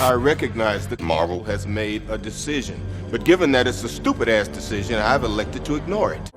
I recognize that Marvel has made a decision, but given that it's a stupid-ass decision, I've elected to ignore it.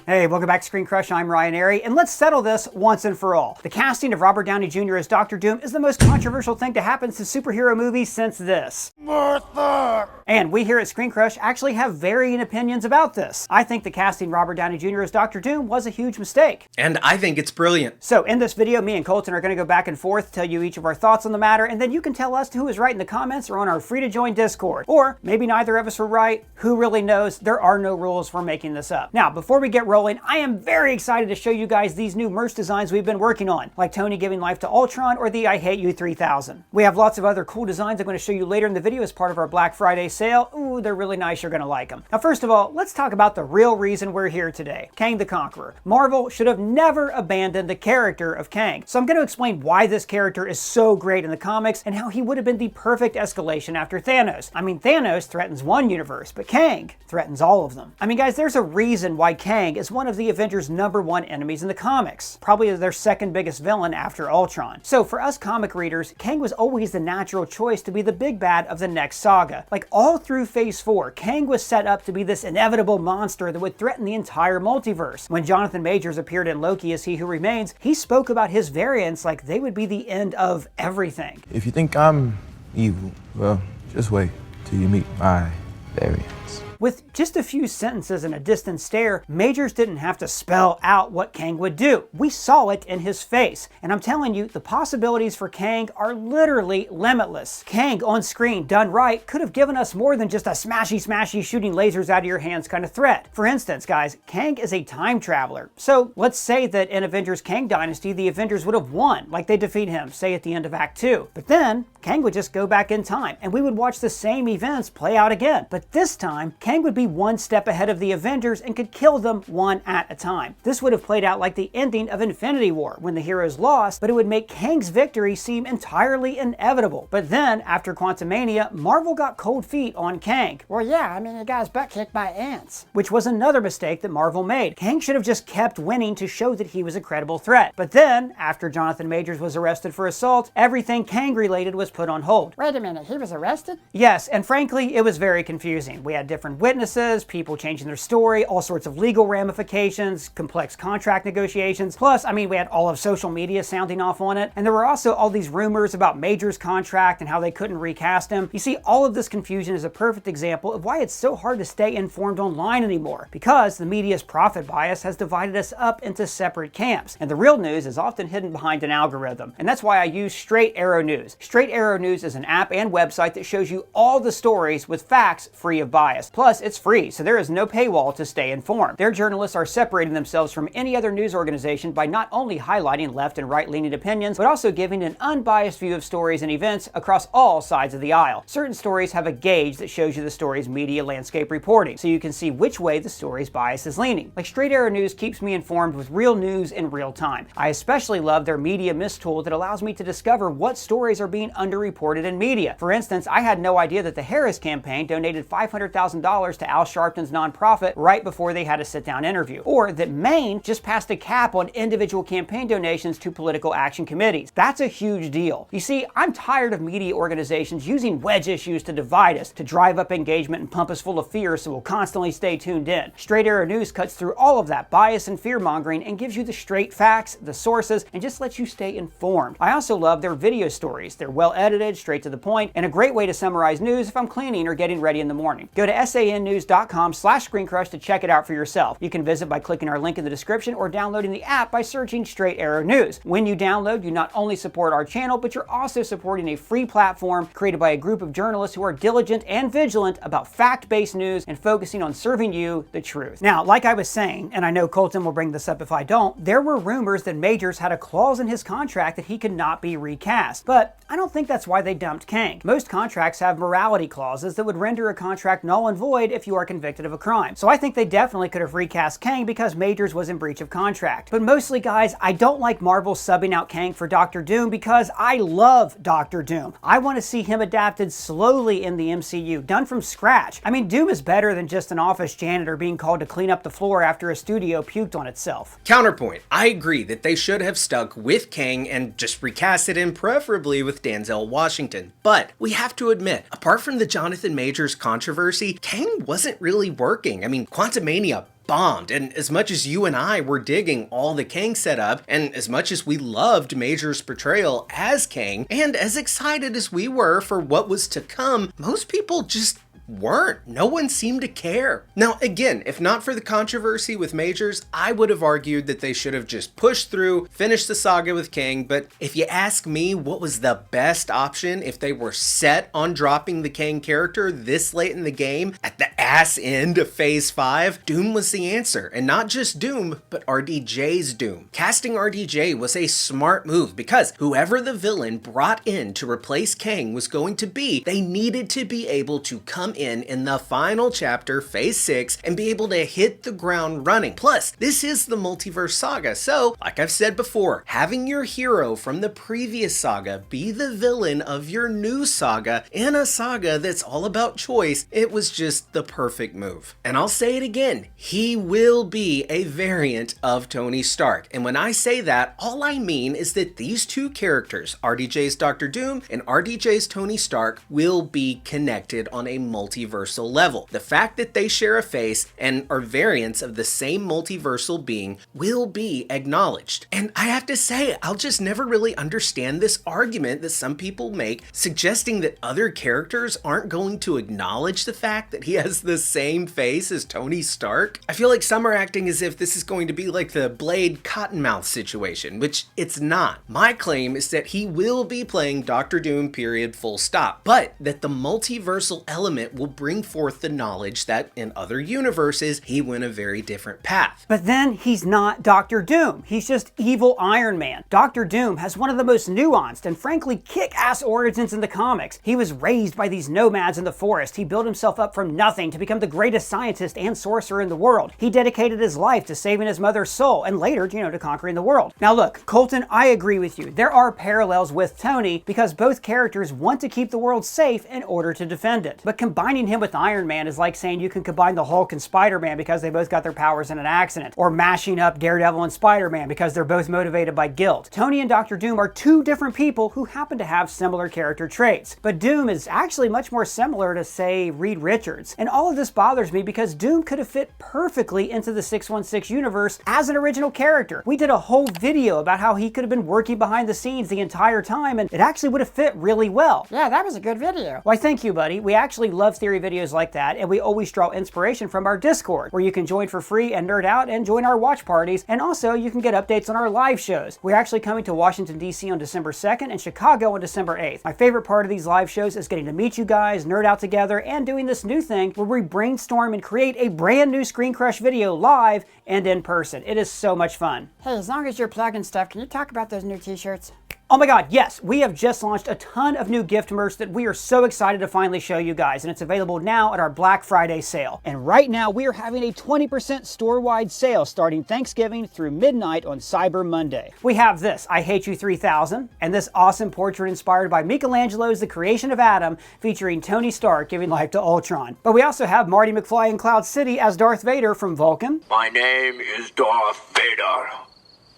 Hey, welcome back to ScreenCrush. I'm Arey, and let's settle this once and for all. The casting of Robert Downey Jr. as Dr. Doom is the most controversial thing to happen to superhero movies since this. Martha! And we here at ScreenCrush actually have varying opinions about this. I think the casting Robert Downey Jr. as Dr. Doom was a huge mistake. And I think it's brilliant. So in this video, me and Colton are going to go back and forth, tell you each of our thoughts on the matter, and then you can tell us who is right in the comments or on our free-to-join Discord. Or maybe neither of us were right. Who really knows? There are no rules for making this up. Now, before we get rolling, I am very excited to show you guys these new merch designs we've been working on, like Tony giving life to Ultron or the I Hate You 3000. We have lots of other cool designs I'm going to show you later in the video as part of our Black Friday sale. Ooh, they're really nice. You're going to like them. Now, first of all, let's talk about the real reason we're here today. Kang the Conqueror. Marvel should have never abandoned the character of Kang. So I'm going to explain why this character is so great in the comics and how he would have been the perfect escalation after Thanos. I mean, Thanos threatens one universe, but Kang threatens all of them. I mean, guys, there's a reason why Kang is one of the Avengers' #1 enemies in the comics. Probably their second biggest villain after Ultron. So for us comic readers, Kang was always the natural choice to be the big bad of the next saga. Like all through Phase 4, Kang was set up to be this inevitable monster that would threaten the entire multiverse. When Jonathan Majors appeared in Loki as He Who Remains, he spoke about his variants like they would be the end of everything. If you think I'm evil, well, just wait till you meet my variants. With just a few sentences and a distant stare, Majors didn't have to spell out what Kang would do. We saw it in his face. And I'm telling you, the possibilities for Kang are literally limitless. Kang on screen, done right, could have given us more than just a smashy shooting lasers out of your hands kind of threat. For instance, guys, Kang is a time traveler. So let's say that in Avengers Kang Dynasty, the Avengers would have won, like they defeat him, say at the end of Act 2. But then, Kang would just go back in time, and we would watch the same events play out again. But this time, Kang would be one step ahead of the Avengers and could kill them one at a time. This would have played out like the ending of Infinity War, when the heroes lost, but it would make Kang's victory seem entirely inevitable. But then, after Quantumania, Marvel got cold feet on Kang. Well, yeah, I mean, he got his butt kicked by ants. Which was another mistake that Marvel made. Kang should have just kept winning to show that he was a credible threat. But then, after Jonathan Majors was arrested for assault, everything Kang-related was put on hold. Wait a minute, he was arrested? Yes, and frankly, it was very confusing. We had different witnesses, people changing their story, all sorts of legal ramifications, complex contract negotiations. Plus, I mean, we had all of social media sounding off on it. And there were also all these rumors about Major's contract and how they couldn't recast him. You see, all of this confusion is a perfect example of why it's so hard to stay informed online anymore. Because the media's profit bias has divided us up into separate camps. And the real news is often hidden behind an algorithm. And that's why I use Straight Arrow News. Straight Arrow News is an app and website that shows you all the stories with facts free of bias. Plus, it's free, so there is no paywall to stay informed. Their journalists are separating themselves from any other news organization by not only highlighting left and right-leaning opinions, but also giving an unbiased view of stories and events across all sides of the aisle. Certain stories have a gauge that shows you the story's media landscape reporting, so you can see which way the story's bias is leaning. Like Straight Arrow News keeps me informed with real news in real time. I especially love their media mist tool that allows me to discover what stories are being underreported in media. For instance, I had no idea that the Harris campaign donated $500,000 to Al Sharpton's nonprofit right before they had a sit-down interview. Or that Maine just passed a cap on individual campaign donations to political action committees. That's a huge deal. You see, I'm tired of media organizations using wedge issues to divide us, to drive up engagement and pump us full of fear so we'll constantly stay tuned in. Straight Arrow News cuts through all of that bias and fear-mongering and gives you the straight facts, the sources, and just lets you stay informed. I also love their video stories. They're well edited, straight to the point, and a great way to summarize news if I'm cleaning or getting ready in the morning. Go to sannews.com/ScreenCrush to check it out for yourself. You can visit by clicking our link in the description or downloading the app by searching Straight Arrow News. When you download, you not only support our channel, but you're also supporting a free platform created by a group of journalists who are diligent and vigilant about fact-based news and focusing on serving you the truth. Now, like I was saying, and I know Colton will bring this up if I don't, there were rumors that Majors had a clause in his contract that he could not be recast. But I don't think that's why they dumped Kang. Most contracts have morality clauses that would render a contract null and void void if you are convicted of a crime. So I think they definitely could have recast Kang because Majors was in breach of contract. But mostly, guys, I don't like Marvel subbing out Kang for Doctor Doom because I love Doctor Doom. I want to see him adapted slowly in the MCU, done from scratch. I mean, Doom is better than just an office janitor being called to clean up the floor after a studio puked on itself. Counterpoint, I agree that they should have stuck with Kang and just recasted him, preferably with Denzel Washington. But we have to admit, apart from the Jonathan Majors controversy, Kang wasn't really working. I mean, Quantumania bombed, and as much as you and I were digging all the Kang setup, and as much as we loved Major's portrayal as Kang, and as excited as we were for what was to come, most people just weren't. No one seemed to care. Now, again, if not for the controversy with Majors, I would have argued that they should have just pushed through, finished the saga with Kang, but if you ask me what was the best option if they were set on dropping the Kang character this late in the game, at the ass end of Phase 5, Doom was the answer. And not just Doom, but RDJ's Doom. Casting RDJ was a smart move because whoever the villain brought in to replace Kang was going to be, they needed to be able to come in the final chapter, Phase 6, and be able to hit the ground running. Plus, this is the Multiverse Saga, so, like I've said before, having your hero from the previous saga be the villain of your new saga in a saga that's all about choice, it was just the perfect move. And I'll say it again, he will be a variant of Tony Stark. And when I say that, all I mean is that these two characters, RDJ's Doctor Doom and RDJ's Tony Stark, will be connected on a multiversal level. The fact that they share a face and are variants of the same multiversal being will be acknowledged. And I have to say, I'll just never really understand this argument that some people make suggesting that other characters aren't going to acknowledge the fact that he has the same face as Tony Stark. I feel like some are acting as if this is going to be like the Blade Cottonmouth situation, which it's not. My claim is that he will be playing Doctor Doom, period, full stop, but that the multiversal element will bring forth the knowledge that in other universes, he went a very different path. But then he's not Doctor Doom. He's just evil Iron Man. Doctor Doom has one of the most nuanced and frankly kick-ass origins in the comics. He was raised by these nomads in the forest. He built himself up from nothing to become the greatest scientist and sorcerer in the world. He dedicated his life to saving his mother's soul and later, to conquering the world. Now look, Colton, I agree with you. There are parallels with Tony because both characters want to keep the world safe in order to defend it. But combining him with Iron Man is like saying you can combine the Hulk and Spider-Man because they both got their powers in an accident, or mashing up Daredevil and Spider-Man because they're both motivated by guilt. Tony and Doctor Doom are two different people who happen to have similar character traits, but Doom is actually much more similar to, say, Reed Richards. And all of this bothers me because Doom could have fit perfectly into the 616 universe as an original character. We did a whole video about how he could have been working behind the scenes the entire time, and it actually would have fit really well. Yeah, that was a good video. Why, thank you, buddy. We actually love theory videos like that, and we always draw inspiration from our Discord, where you can join for free and nerd out and join our watch parties, and also you can get updates on our live shows. We're actually coming to Washington, D.C. on December 2nd and Chicago on December 8th. My favorite part of these live shows is getting to meet you guys, nerd out together, and doing this new thing where we brainstorm and create a brand new ScreenCrush video live and in person. It is so much fun. Hey, as long as you're plugging stuff, can you talk about those new t-shirts? Oh my god, yes, we have just launched a ton of new gift merch that we are so excited to finally show you guys, and it's available now at our Black Friday sale. And right now, we are having a 20% store-wide sale starting Thanksgiving through midnight on Cyber Monday. We have this, I Hate You 3000, and this awesome portrait inspired by Michelangelo's The Creation of Adam, featuring Tony Stark giving life to Ultron. But we also have Marty McFly in Cloud City as Darth Vader from Vulcan. My name is Darth Vader.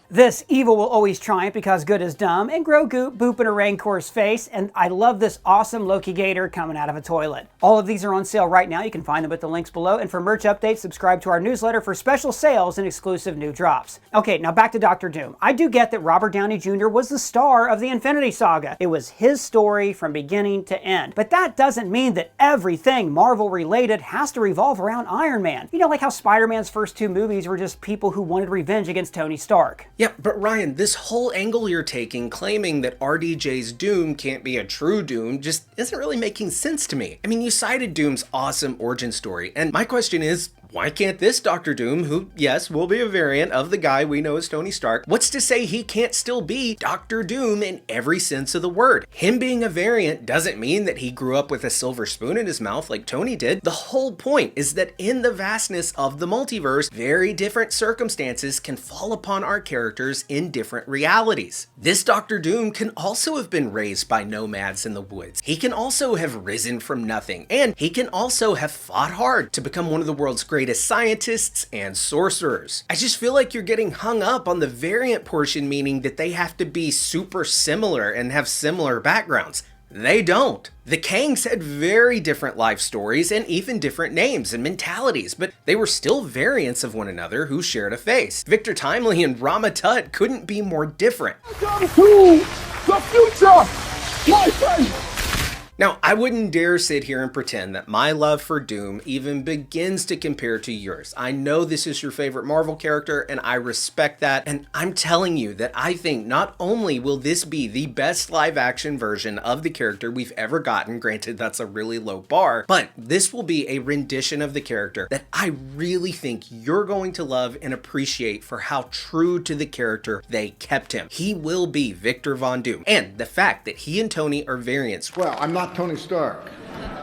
This evil will always triumph because good is dumb, and Grogu booping a Rancor's face, and I love this awesome Loki Gator coming out of a toilet. All of these are on sale right now. You can find them at the links below, and for merch updates, subscribe to our newsletter for special sales and exclusive new drops. Okay, now back to Doctor Doom. I do get that Robert Downey Jr. was the star of the Infinity Saga. It was his story from beginning to end. But that doesn't mean that everything Marvel related has to revolve around Iron Man. You know, like how Spider-Man's first two movies were just people who wanted revenge against Tony Stark. Yeah, but Ryan, this whole angle you're taking, claiming that RDJ's Doom can't be a true Doom, just isn't really making sense to me. I mean, you cited Doom's awesome origin story, and my question is, Why can't this Doctor Doom, who, yes, will be a variant of the guy we know as Tony Stark, what's to say he can't still be Doctor Doom in every sense of the word? Him being a variant doesn't mean that he grew up with a silver spoon in his mouth like Tony did. The whole point is that in the vastness of the multiverse, very different circumstances can fall upon our characters in different realities. This Doctor Doom can also have been raised by nomads in the woods. He can also have risen from nothing, and he can also have fought hard to become one of the world's greatest scientists and sorcerers. I just feel like you're getting hung up on the variant portion, meaning that they have to be super similar and have similar backgrounds. They don't. The Kangs had very different life stories and even different names and mentalities, but they were still variants of one another who shared a face. Victor Timely and Rama Tut couldn't be more different. Welcome to the future, my friend! Now, I wouldn't dare sit here and pretend that my love for Doom even begins to compare to yours. I know this is your favorite Marvel character, and I respect that, and I'm telling you that I think not only will this be the best live-action version of the character we've ever gotten, granted that's a really low bar, but this will be a rendition of the character that I really think you're going to love and appreciate for how true to the character they kept him. He will be Victor Von Doom, and the fact that he and Tony are variants, Well, I'm not Tony Stark.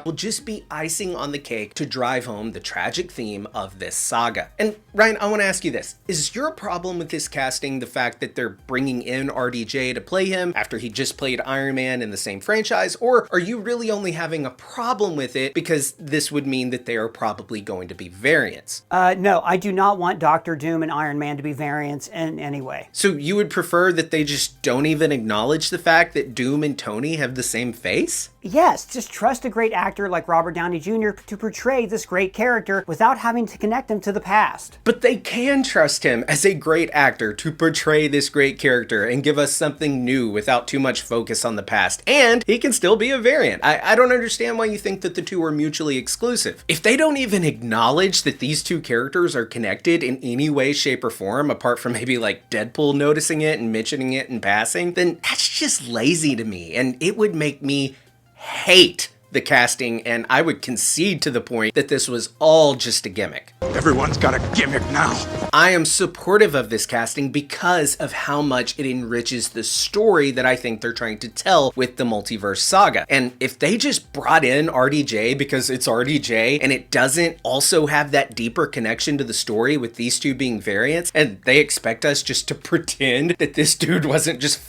will just be icing on the cake to drive home the tragic theme of this saga. And Ryan, I want to ask you this. Is your problem with this casting the fact that they're bringing in RDJ to play him after he just played Iron Man in the same franchise? Or are you really only having a problem with it because this would mean that they are probably going to be variants? No, I do not want Doctor Doom and Iron Man to be variants in any way. So you would prefer that they just don't even acknowledge the fact that Doom and Tony have the same face? Yes, just trust a great actor like Robert Downey Jr. to portray this great character without having to connect him to the past. But they can trust him as a great actor to portray this great character and give us something new without too much focus on the past. And he can still be a variant. I don't understand why you think that the two are mutually exclusive. If they don't even acknowledge that these two characters are connected in any way, shape, or form, apart from maybe like Deadpool noticing it and mentioning it in passing, then that's just lazy to me. And it would make me hate the casting, and I would concede to the point that this was all just a gimmick. Everyone's got a gimmick now. I am supportive of this casting because of how much it enriches the story that I think they're trying to tell with the Multiverse Saga. And if they just brought in RDJ because it's RDJ and it doesn't also have that deeper connection to the story with these two being variants, and they expect us just to pretend that this dude wasn't just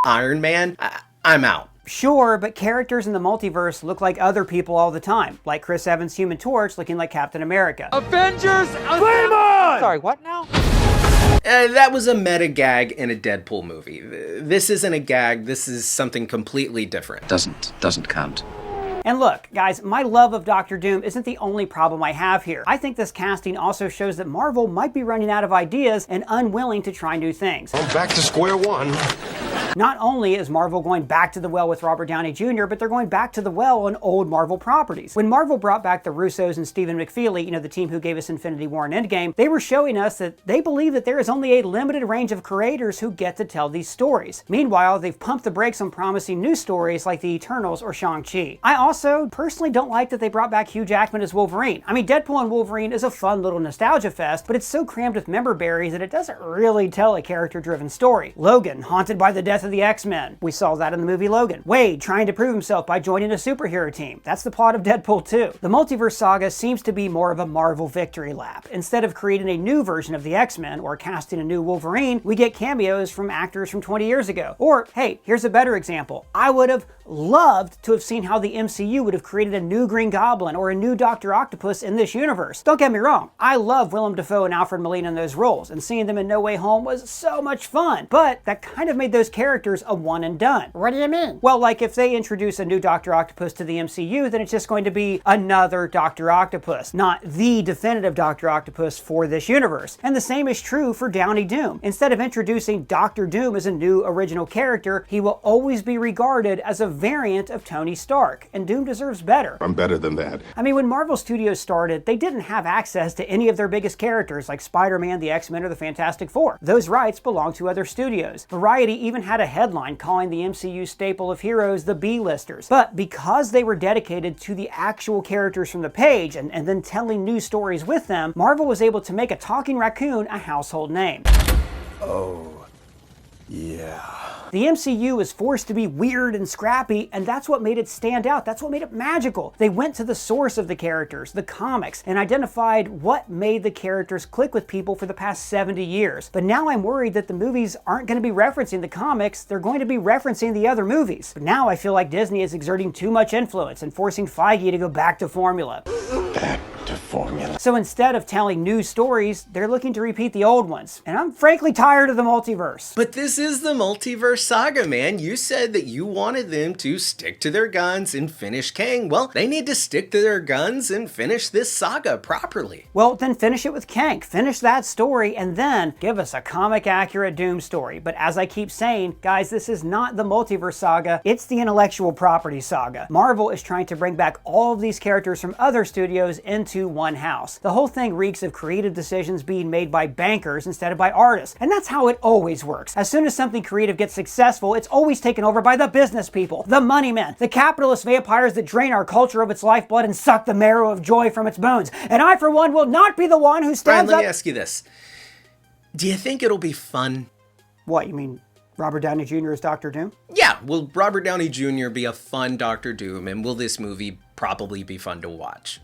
Iron Man, I'm out. Sure, but characters in the multiverse look like other people all the time, like Chris Evans' Human Torch looking like Captain America. Avengers, flame on! Sorry, what now? That was a meta gag in a Deadpool movie. This isn't a gag, this is something completely different. Doesn't count. And look, guys, my love of Doctor Doom isn't the only problem I have here. I think this casting also shows that Marvel might be running out of ideas and unwilling to try new things. I'm back to square one. Not only is Marvel going back to the well with Robert Downey Jr., but they're going back to the well on old Marvel properties. When Marvel brought back the Russos and Stephen McFeely, the team who gave us Infinity War and Endgame, they were showing us that they believe that there is only a limited range of creators who get to tell these stories. Meanwhile, they've pumped the brakes on promising new stories like the Eternals or Shang-Chi. I also personally don't like that they brought back Hugh Jackman as Wolverine. I mean, Deadpool and Wolverine is a fun little nostalgia fest, but it's so crammed with member berries that it doesn't really tell a character-driven story. Logan, haunted by the death of the X-Men. We saw that in the movie Logan. Wade, trying to prove himself by joining a superhero team. That's the plot of Deadpool 2. The Multiverse Saga seems to be more of a Marvel victory lap. Instead of creating a new version of the X-Men or casting a new Wolverine, we get cameos from actors from 20 years ago. Or, hey, here's a better example. I would have loved to have seen how the MCU would have created a new Green Goblin or a new Dr. Octopus in this universe. Don't get me wrong, I love Willem Dafoe and Alfred Molina in those roles, and seeing them in No Way Home was so much fun, but that kind of made those characters a one and done. What do you mean? Well, like if they introduce a new Dr. Octopus to the MCU, then it's just going to be another Dr. Octopus, not the definitive Dr. Octopus for this universe. And the same is true for Downey Doom. Instead of introducing Dr. Doom as a new original character, he will always be regarded as a variant of Tony Stark, and Doom deserves better. I'm better than that. I mean, when Marvel Studios started, they didn't have access to any of their biggest characters like Spider-Man, the X-Men, or the Fantastic Four. Those rights belonged to other studios. Variety even had a headline calling the MCU staple of heroes the B-listers. But because they were dedicated to the actual characters from the page and then telling new stories with them, Marvel was able to make a talking raccoon a household name. Oh, yeah. The MCU was forced to be weird and scrappy, and that's what made it stand out. That's what made it magical. They went to the source of the characters, the comics, and identified what made the characters click with people for the past 70 years. But now I'm worried that the movies aren't going to be referencing the comics, they're going to be referencing the other movies. But now I feel like Disney is exerting too much influence and forcing Feige to go back to formula. Back to formula. So instead of telling new stories, they're looking to repeat the old ones. And I'm frankly tired of the multiverse. But this is the Multiverse Saga, man. You said that you wanted them to stick to their guns and finish Kang. Well, they need to stick to their guns and finish this saga properly. Well, then finish it with Kang. Finish that story and then give us a comic-accurate Doom story. But as I keep saying, guys, this is not the Multiverse Saga. It's the intellectual property saga. Marvel is trying to bring back all of these characters from other studios into one house. The whole thing reeks of creative decisions being made by bankers instead of by artists. And that's how it always works. As soon as something creative gets successful, it's always taken over by the business people, the money men, the capitalist vampires that drain our culture of its lifeblood and suck the marrow of joy from its bones. And I, for one, will not be the one who stands Brian, let up... me ask you this. Do you think it'll be fun? What, you mean Robert Downey Jr. as Dr. Doom? Yeah, will Robert Downey Jr. be a fun Dr. Doom, and will this movie probably be fun to watch?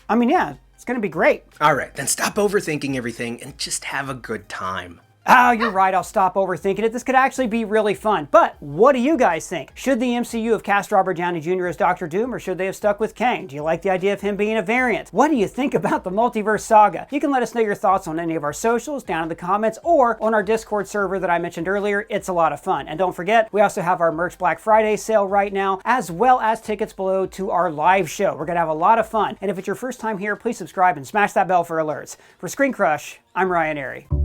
I mean, yeah, it's gonna be great. Alright, then stop overthinking everything and just have a good time. Oh, you're right, I'll stop overthinking it. This could actually be really fun. But what do you guys think? Should the MCU have cast Robert Downey Jr. as Dr. Doom, or should they have stuck with Kang? Do you like the idea of him being a variant? What do you think about the Multiverse Saga? You can let us know your thoughts on any of our socials down in the comments or on our Discord server that I mentioned earlier. It's a lot of fun. And don't forget, we also have our merch Black Friday sale right now, as well as tickets below to our live show. We're gonna have a lot of fun. And if it's your first time here, please subscribe and smash that bell for alerts. For ScreenCrush, I'm Ryan Arey.